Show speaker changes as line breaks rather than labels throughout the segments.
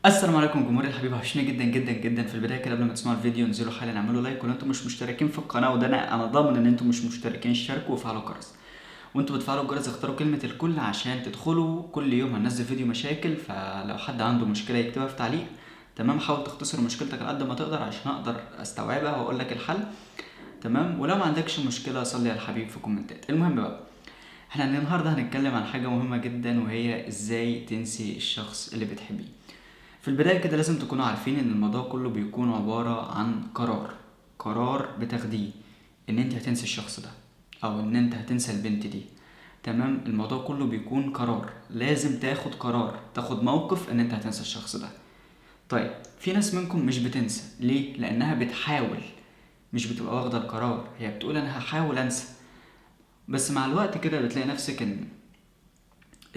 السلام عليكم جمهور الحبيب، وحشني جدا جدا جدا. في البدايه كده قبل ما تسمعوا الفيديو انزلوا حالا اعملوا لايك، ولو انتم مش مشتركين في القناه وده انا ضامن ان انتم مش مشتركين اشتركوا وفعلوا الجرس. وانتوا بتفعلوا الجرس اختاروا كلمه الكل عشان تدخلوا كل يوم هننزل فيديو مشاكل. فلو حد عنده مشكله يكتبها في تعليق. تمام، حاول تختصر مشكلتك على قد ما تقدر عشان اقدر استوعبها واقول لك الحل. تمام، ولو ما عندكش مشكله صلي على الحبيب في كومنتات. المهم بقى، احنا النهارده هنتكلم عن حاجه مهمه جدا، وهي ازاي تنسي الشخص اللي بتحبيه. في البداية كده لازم تكونوا عارفين ان الموضوع كله بيكون عبارة عن قرار بتاخديه ان انت هتنسي الشخص ده او ان انت هتنسى البنت دي. تمام، الموضوع كله بيكون قرار، لازم تاخد قرار، تاخد موقف ان انت هتنسى الشخص ده. طيب، في ناس منكم مش بتنسى ليه؟ لانها بتحاول، مش بتبقى واخدة القرار. هي بتقول انا هحاول انسى، بس مع الوقت كده بتلاقي نفسك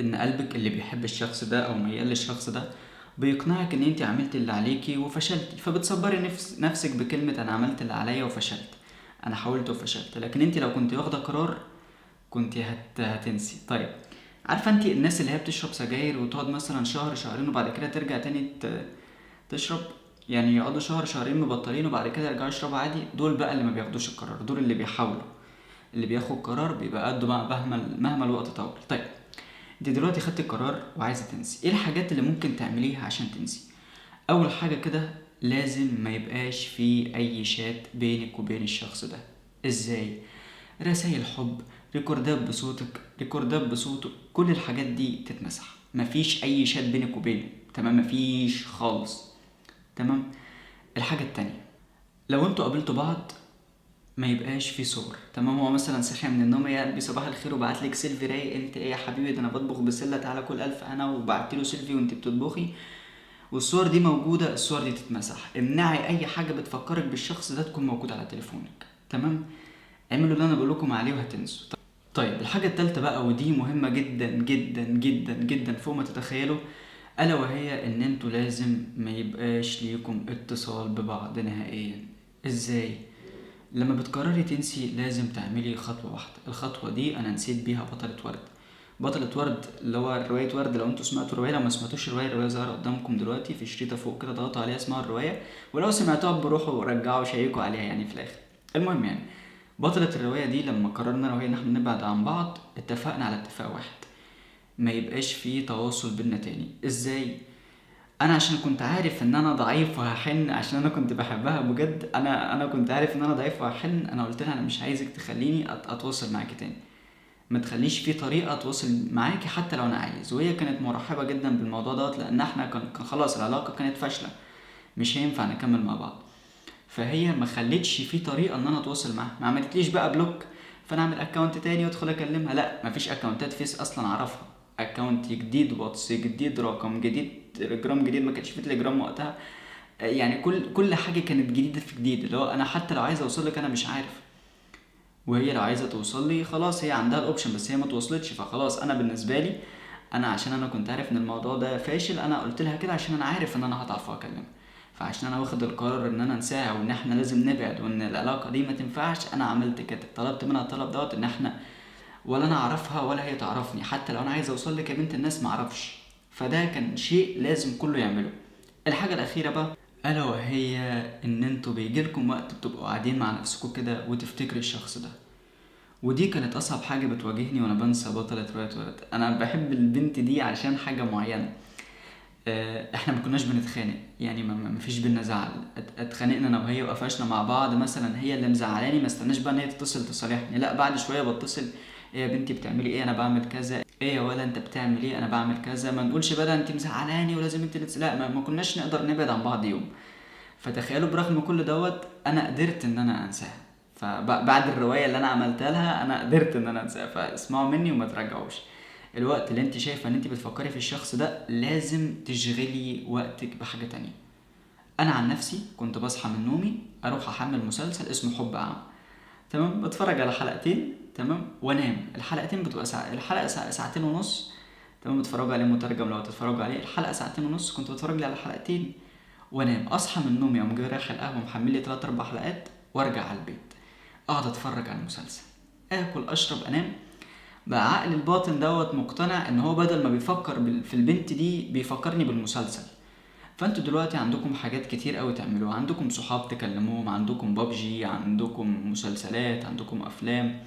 ان قلبك اللي بيحب الشخص ده او ميال للشخص ده بيقنعك ان انت عملت اللي عليكي وفشلتي، فبتصبري نفسك بكلمة انا عملت اللي عليا وفشلت، انا حاولت وفشلت. لكن انت لو كنت واخدة قرار كنت هتنسي. طيب، عارفة انت الناس اللي هي بتشرب سجاير وتقعد مثلا شهر شهرين وبعد كده ترجع تاني تشرب؟ يعني يقعدوا شهر شهرين مبطلين وبعد كده يرجعوا يشربوا عادي. دول بقى اللي ما بياخدوش القرار، دول اللي بيحاولوا. اللي بياخد قرار بيبقى قده بقى مهما الوقت طول. طيب، انت دلوقتي خدت القرار وعايزه تنسي، ايه الحاجات اللي ممكن تعمليها عشان تنسي؟ اول حاجه كده، لازم ما يبقاش في اي شات بينك وبين الشخص ده. ازاي؟ رسائل حب، ريكوردات بصوته، كل الحاجات دي تتمسح. مفيش اي شات بينك وبينه، تمام؟ مفيش خالص. تمام. الحاجه التانية، لو انتوا قابلتوا بعض ما يبقاش في صور. تمام، هو مثلا صحي من النوم يا قلبي صباح الخير وبعت لك سيلفي رايق، انت ايه يا حبيبي؟ ده انا بطبخ بسله، تعالى كل الف انا، وبعت له سيلفي وانت بتطبخي. والصور دي موجوده، الصور دي تتمسح. امنعي اي حاجه بتفكرك بالشخص ده تكون موجوده على تليفونك. تمام، اعملوا اللي انا بقول لكم عليه وهتنسوا. طيب، الحاجه الثالثه بقى، ودي مهمه جدا جدا جدا جدا فوق ما تتخيلوا، الا وهي ان انتوا لازم ما يبقاش ليكم اتصال ببعض نهائيا. ازاي؟ لما بتقرري تنسي لازم تعملي خطوة واحدة. الخطوة دي أنا نسيت بيها بطلة ورد. بطلة ورد اللي هو رواية ورد، لو انتوا سمعتوا الرواية. لو ما سمعتوش الرواية ظاهرة قدامكم دلوقتي في شريطة فوق كده، ضغطوا عليها اسمها الرواية. ولو سمعتوها بروحوا رجعوا شيكوا عليها يعني في الآخر. المهم يعني، بطلة الرواية دي لما قررنا أنا وهي إن احنا نبعد عن بعض، اتفقنا على اتفاق واحد: ما يبقاش فيه تواصل بينا تاني. ازاي؟ انا عشان كنت عارف ان انا ضعيف وهحن، عشان انا كنت بحبها بجد، انا كنت عارف ان انا ضعيف وهحن. انا قلت لها انا مش عايزك تخليني اتواصل معاكي تاني، ما تخليش في طريقه اتواصل معاكي حتى لو انا عايز. وهي كانت مرحبه جدا بالموضوع دوت، لان احنا كان خلاص العلاقه كانت فاشله، مش هينفع نكمل مع بعض. فهي ما خلتش في طريقه ان انا اتواصل معاها، ما عملتليش بقى بلوك فانا اعمل اكونت تاني وادخل اكلمها. لا، ما فيش اكونتات فيس اصلا اعرفها. اكونت جديد، واتس جديد، رقم جديد، تليجرام جديد، ما كانش في تليجرام وقتها. يعني كل حاجه كانت جديده في جديد، اللي هو انا حتى لو عايز اوصل لك انا مش عارف، وهي لو عايزه توصل لي خلاص هي عندها الاوبشن، بس هي ما توصلتش. فخلاص انا بالنسبه لي، انا عشان انا كنت عارف ان الموضوع ده فاشل، انا قلت لها كده عشان انا عارف ان انا هضعف واكلمها. فعشان انا واخد القرار ان انا انساها وان احنا لازم نبعد وان العلاقه دي ما تنفعش، انا عملت كده، طلبت منها الطلب دوت ان احنا ولا انا اعرفها ولا هي تعرفني. حتى لو انا عايز اوصل لك يا بنت الناس ما اعرفش. فده كان شيء لازم كله يعمله. الحاجه الاخيره بقى، الا وهي ان انتوا بيجيلكم وقت بتبقوا قاعدين مع نفسكم كده وتفتكري الشخص ده. ودي كانت اصعب حاجه بتواجهني وانا بنسى بطلة رواية ولد. انا بحب البنت دي عشان حاجه معينه. احنا ما كناش بنتخانق، يعني ما فيش بينا زعل. اتخانقنا انا وهي وقفشنا مع بعض مثلا، هي اللي مزعلاني، ما استناش بقى ان هي تتصل تصالحني، لا بعد شويه بتصل: ايه يا بنتي بتعملي ايه؟ انا بعمل كذا. ايه يا ولا انت بتعمل ايه؟ انا بعمل كذا. ما نقولش بقى انت مزعلاني ولازم انت لا، ما كناش نقدر نبعد عن بعض يوم. فتخيلوا برغم كل دوت انا قدرت ان انا انساها. فبعد الروايه اللي انا عملتها لها انا قدرت ان انا انساها. فاسمعوا مني وما ترجعوش. الوقت اللي انت شايفه ان انت بتفكري في الشخص ده لازم تشغلي وقتك بحاجه تانية. انا عن نفسي كنت بصحى من نومي اروح احمل مسلسل اسمه حب عام. تمام، بتفرج على حلقتين تمام وانام. الحلقتين بتبقى ساعة، الحلقه ساعتين ونص. تمام، بتفرجوا عليه مترجم لو تتفرجوا عليه. الحلقه ساعتين ونص، كنت بتفرج لي على حلقتين وانام. اصحى من النوم يوم جاي رايح القهوه محمل لي 3 4 حلقات، وارجع على البيت اقعد اتفرج على المسلسل، اكل اشرب انام. بقى عقل الباطن دوت مقتنع ان هو بدل ما بيفكر في البنت دي بيفكرني بالمسلسل. فانتوا دلوقتي عندكم حاجات كتير قوي تعملوها، عندكم صحاب تكلموهم، عندكم بابجي، عندكم مسلسلات، عندكم افلام،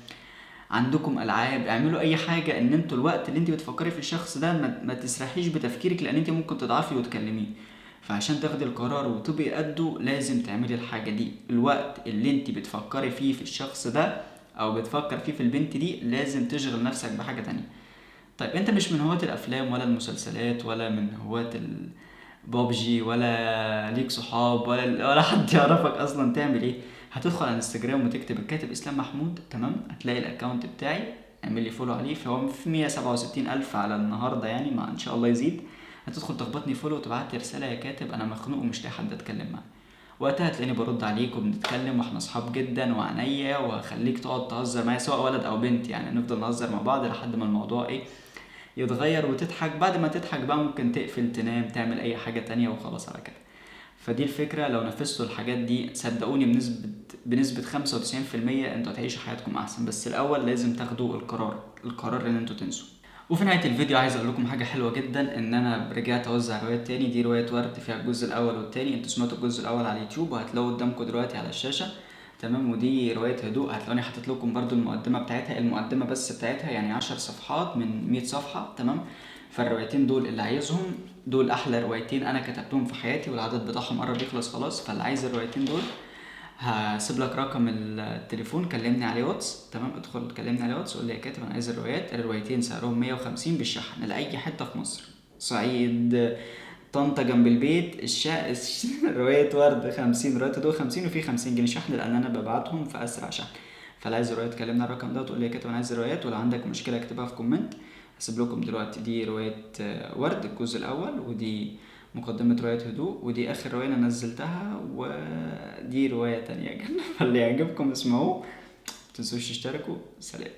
عندكم العاب. اعملوا اي حاجه ان انتوا الوقت اللي انت بتفكري في الشخص ده ما تسرحيش بتفكيرك، لان انت ممكن تضعفي وتكلميه. فعشان تاخدي القرار وتبقي قده لازم تعملي الحاجه دي. الوقت اللي انت بتفكري فيه في الشخص ده او بتفكر فيه في البنت دي لازم تشغل نفسك بحاجه تانية. طيب انت مش من هواة الافلام ولا المسلسلات ولا من هواة البابجي ولا ليك صحاب ولا حد يعرفك اصلا، تعمل ايه؟ هتدخل على انستجرام وتكتب الكاتب اسلام محمود، تمام؟ هتلاقي الاكونت بتاعي، اعمل لي فولو عليه، فهو في 167 الف على النهارده يعني، ما ان شاء الله يزيد. هتدخل تخبطني فولو وتبعت لي رساله: يا كاتب انا مخنوق ومش لاقي حد اتكلم معاه. وقتها هتلاقيني برد عليك وبنتكلم واحنا اصحاب جدا وعينيا، وهخليك تقعد تهزر معايا سواء ولد او بنت، يعني نفضل نهزر مع بعض لحد ما الموضوع ايه، يتغير وتضحك. بعد ما تضحك بقى ممكن تقفل تنام تعمل اي حاجة تانية وخلاص على كده. فدي الفكرة، لو نفذتوا الحاجات دي صدقوني بنسبة 95% انتوا هتعيشوا حياتكم احسن. بس الاول لازم تاخدوا القرار ان انتوا تنسوا. وفي نهاية الفيديو عايز اقول لكم حاجة حلوة جدا، ان انا رجعت اوزع روايات تاني. دي رواية ورد فيها الجزء الاول والتاني، انتوا سمعتوا الجزء الاول على اليوتيوب وهتلاقوه قدامكم دلوقتي على الشاشة، تمام؟ ودي رواية هدوء، هتلاقوني حاطط لكم برضو المقدمة بتاعتها، المقدمة بس بتاعتها يعني 10 صفحات من 100 صفحة، تمام؟ فالروايتين دول اللي عايزهم، دول احلى روايتين انا كتبتهم في حياتي، والعدد بتاعهم قرب يخلص خلاص. فاللي عايز الروايتين دول هسيب لك رقم التليفون، كلمني عليه واتس، تمام؟ ادخل كلمني عليه واتس، قول لي يا كاتب انا عايز الروايتين سعرهم 150 بالشحن لاي حته في مصر، صعيد، طنطا جنب البيت، رواية ورد 50، رواية هدوء 50، وفي 50 جنيه شحن لان انا ببعتهم في اسرع شحن. فاللي عايز روايات كلمنا على الرقم ده وتقول لي يا كاتب انا عايز روايات. ولو عندك مشكله اكتبها في كومنت. هسيب لكم دلوقتي دي رواية ورد الجزء الأول، ودي مقدمة رواية هدوء، ودي آخر رواية أنا نزلتها، ودي رواية تانية جدا. فاللي يعجبكم اسمعوه، متنسوش تشتركوا. سلام.